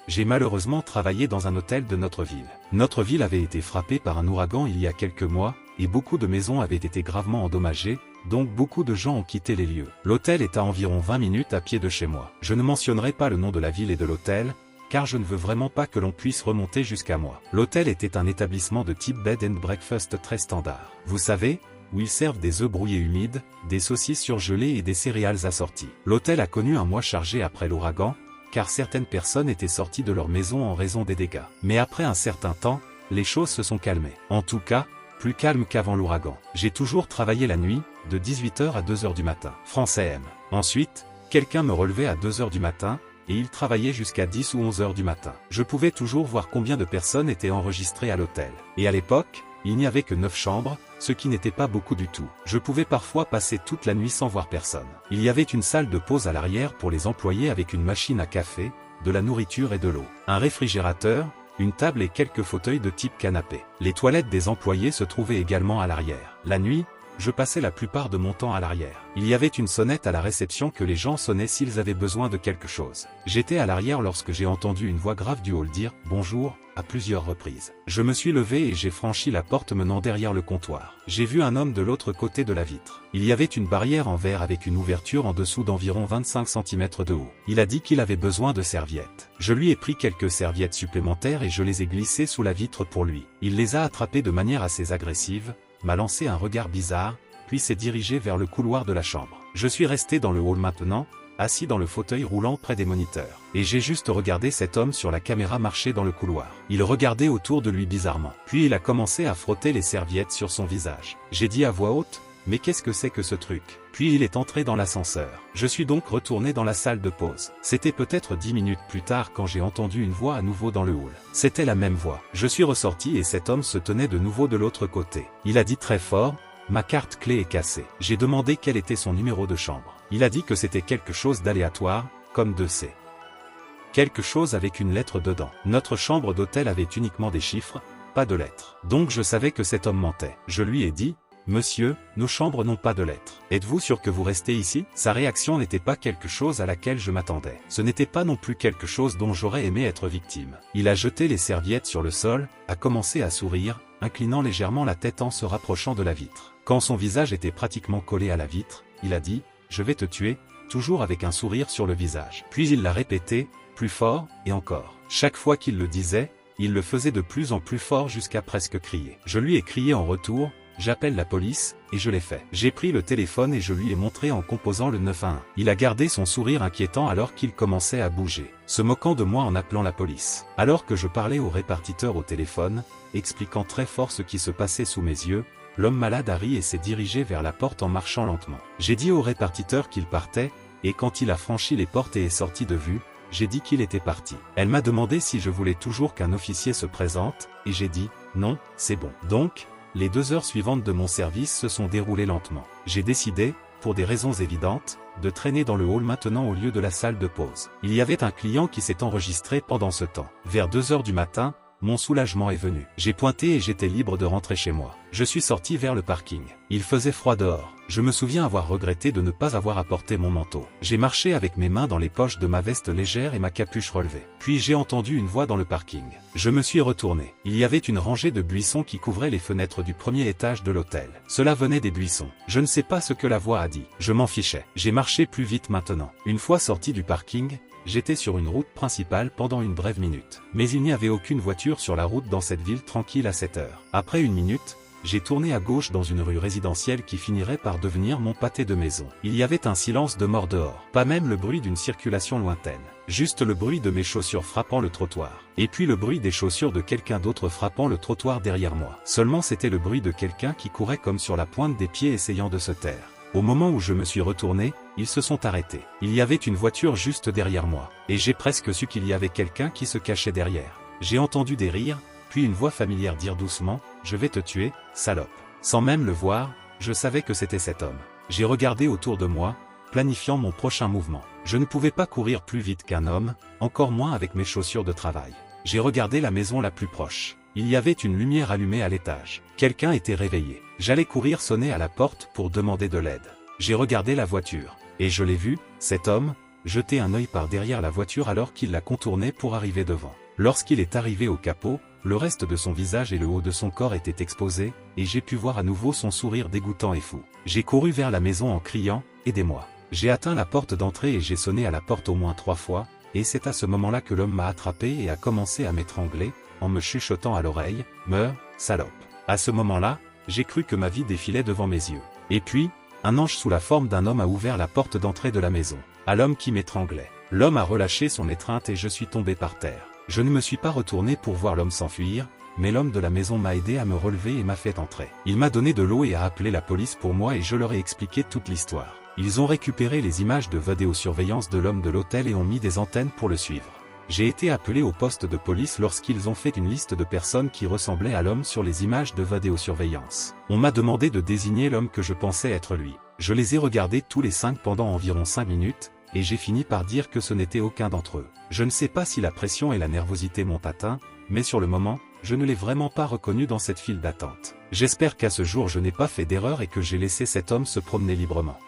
J'ai malheureusement travaillé dans un hôtel de notre ville. Notre ville avait été frappée par un ouragan il y a quelques mois, et beaucoup de maisons avaient été gravement endommagées, donc beaucoup de gens ont quitté les lieux. L'hôtel est à environ 20 minutes à pied de chez moi. Je ne mentionnerai pas le nom de la ville et de l'hôtel, car je ne veux vraiment pas que l'on puisse remonter jusqu'à moi. L'hôtel était un établissement de type bed and breakfast très standard. Vous savez, où ils servent des œufs brouillés humides, des saucisses surgelées et des céréales assorties. L'hôtel a connu un mois chargé après l'ouragan, car certaines personnes étaient sorties de leur maison en raison des dégâts. Mais après un certain temps, les choses se sont calmées. En tout cas, plus calmes qu'avant l'ouragan. J'ai toujours travaillé la nuit, de 18h à 2h du matin. Français M. Ensuite, quelqu'un me relevait à 2h du matin, et il travaillait jusqu'à 10 ou 11h du matin. Je pouvais toujours voir combien de personnes étaient enregistrées à l'hôtel. Et à l'époque, il n'y avait que 9 chambres, ce qui n'était pas beaucoup du tout. Je pouvais parfois passer toute la nuit sans voir personne. Il y avait une salle de pause à l'arrière pour les employés avec une machine à café, de la nourriture et de l'eau. Un réfrigérateur, une table et quelques fauteuils de type canapé. Les toilettes des employés se trouvaient également à l'arrière. La nuit, je passais la plupart de mon temps à l'arrière. Il y avait une sonnette à la réception que les gens sonnaient s'ils avaient besoin de quelque chose. J'étais à l'arrière lorsque j'ai entendu une voix grave du hall dire « Bonjour » à plusieurs reprises. Je me suis levé et j'ai franchi la porte menant derrière le comptoir. J'ai vu un homme de l'autre côté de la vitre. Il y avait une barrière en verre avec une ouverture en dessous d'environ 25 cm de haut. Il a dit qu'il avait besoin de serviettes. Je lui ai pris quelques serviettes supplémentaires et je les ai glissées sous la vitre pour lui. Il les a attrapées de manière assez agressive, m'a lancé un regard bizarre, puis s'est dirigé vers le couloir de la chambre. Je suis resté dans le hall maintenant, assis dans le fauteuil roulant près des moniteurs. Et j'ai juste regardé cet homme sur la caméra marcher dans le couloir. Il regardait autour de lui bizarrement. Puis il a commencé à frotter les serviettes sur son visage. J'ai dit à voix haute, mais qu'est-ce que c'est que ce truc? Puis il est entré dans l'ascenseur. Je suis donc retourné dans la salle de pause. C'était peut-être 10 minutes plus tard quand j'ai entendu une voix à nouveau dans le hall. C'était la même voix. Je suis ressorti et cet homme se tenait de nouveau de l'autre côté. Il a dit très fort, ma carte clé est cassée. J'ai demandé quel était son numéro de chambre. Il a dit que c'était quelque chose d'aléatoire, comme 2C. Quelque chose avec une lettre dedans. Notre chambre d'hôtel avait uniquement des chiffres, pas de lettres. Donc je savais que cet homme mentait. Je lui ai dit, monsieur, nos chambres n'ont pas de lettres. Êtes-vous sûr que vous restez ici? Sa réaction n'était pas quelque chose à laquelle je m'attendais. Ce n'était pas non plus quelque chose dont j'aurais aimé être victime. Il a jeté les serviettes sur le sol, a commencé à sourire, inclinant légèrement la tête en se rapprochant de la vitre. Quand son visage était pratiquement collé à la vitre, il a dit, je vais te tuer, toujours avec un sourire sur le visage. Puis il l'a répété, plus fort, et encore. Chaque fois qu'il le disait, il le faisait de plus en plus fort jusqu'à presque crier. Je lui ai crié en retour, j'appelle la police, et je l'ai fait. J'ai pris le téléphone et je lui ai montré en composant le 911. Il a gardé son sourire inquiétant alors qu'il commençait à bouger, se moquant de moi en appelant la police. Alors que je parlais au répartiteur au téléphone, expliquant très fort ce qui se passait sous mes yeux, l'homme malade a ri et s'est dirigé vers la porte en marchant lentement. J'ai dit au répartiteur qu'il partait, et quand il a franchi les portes et est sorti de vue, j'ai dit qu'il était parti. Elle m'a demandé si je voulais toujours qu'un officier se présente, et j'ai dit, non, c'est bon. Donc, les 2 heures suivantes de mon service se sont déroulées lentement. J'ai décidé, pour des raisons évidentes, de traîner dans le hall maintenant au lieu de la salle de pause. Il y avait un client qui s'est enregistré pendant ce temps. Vers 2 heures du matin, mon soulagement est venu. J'ai pointé et j'étais libre de rentrer chez moi. Je suis sorti vers le parking. Il faisait froid dehors. Je me souviens avoir regretté de ne pas avoir apporté mon manteau. J'ai marché avec mes mains dans les poches de ma veste légère et ma capuche relevée. Puis j'ai entendu une voix dans le parking. Je me suis retourné. Il y avait une rangée de buissons qui couvraient les fenêtres du premier étage de l'hôtel. Cela venait des buissons. Je ne sais pas ce que la voix a dit. Je m'en fichais. J'ai marché plus vite maintenant. Une fois sorti du parking, j'étais sur une route principale pendant une brève minute. Mais il n'y avait aucune voiture sur la route dans cette ville tranquille à 7 heures. Après une minute, j'ai tourné à gauche dans une rue résidentielle qui finirait par devenir mon pâté de maison. Il y avait un silence de mort dehors. Pas même le bruit d'une circulation lointaine. Juste le bruit de mes chaussures frappant le trottoir. Et puis le bruit des chaussures de quelqu'un d'autre frappant le trottoir derrière moi. Seulement c'était le bruit de quelqu'un qui courait comme sur la pointe des pieds essayant de se taire. Au moment où je me suis retourné, ils se sont arrêtés. Il y avait une voiture juste derrière moi, et j'ai presque su qu'il y avait quelqu'un qui se cachait derrière. J'ai entendu des rires, puis une voix familière dire doucement, « Je vais te tuer, salope ». Sans même le voir, je savais que c'était cet homme. J'ai regardé autour de moi, planifiant mon prochain mouvement. Je ne pouvais pas courir plus vite qu'un homme, encore moins avec mes chaussures de travail. J'ai regardé la maison la plus proche. Il y avait une lumière allumée à l'étage. Quelqu'un était réveillé. J'allais courir sonner à la porte pour demander de l'aide. J'ai regardé la voiture. Et je l'ai vu, cet homme, jeté un œil par derrière la voiture alors qu'il la contournait pour arriver devant. Lorsqu'il est arrivé au capot, le reste de son visage et le haut de son corps étaient exposés, et j'ai pu voir à nouveau son sourire dégoûtant et fou. J'ai couru vers la maison en criant « Aidez-moi ». J'ai atteint la porte d'entrée et j'ai sonné à la porte au moins 3 fois, et c'est à ce moment-là que l'homme m'a attrapé et a commencé à m'étrangler, en me chuchotant à l'oreille « Meurs, salope ». À ce moment-là, j'ai cru que ma vie défilait devant mes yeux. Et puis, un ange sous la forme d'un homme a ouvert la porte d'entrée de la maison, à l'homme qui m'étranglait. L'homme a relâché son étreinte et je suis tombé par terre. Je ne me suis pas retourné pour voir l'homme s'enfuir, mais l'homme de la maison m'a aidé à me relever et m'a fait entrer. Il m'a donné de l'eau et a appelé la police pour moi et je leur ai expliqué toute l'histoire. Ils ont récupéré les images de vidéosurveillance de l'homme de l'hôtel et ont mis des antennes pour le suivre. J'ai été appelé au poste de police lorsqu'ils ont fait une liste de personnes qui ressemblaient à l'homme sur les images de vidéosurveillance. On m'a demandé de désigner l'homme que je pensais être lui. Je les ai regardés tous les 5 pendant environ 5 minutes, et j'ai fini par dire que ce n'était aucun d'entre eux. Je ne sais pas si la pression et la nervosité m'ont atteint, mais sur le moment, je ne l'ai vraiment pas reconnu dans cette file d'attente. J'espère qu'à ce jour je n'ai pas fait d'erreur et que j'ai laissé cet homme se promener librement.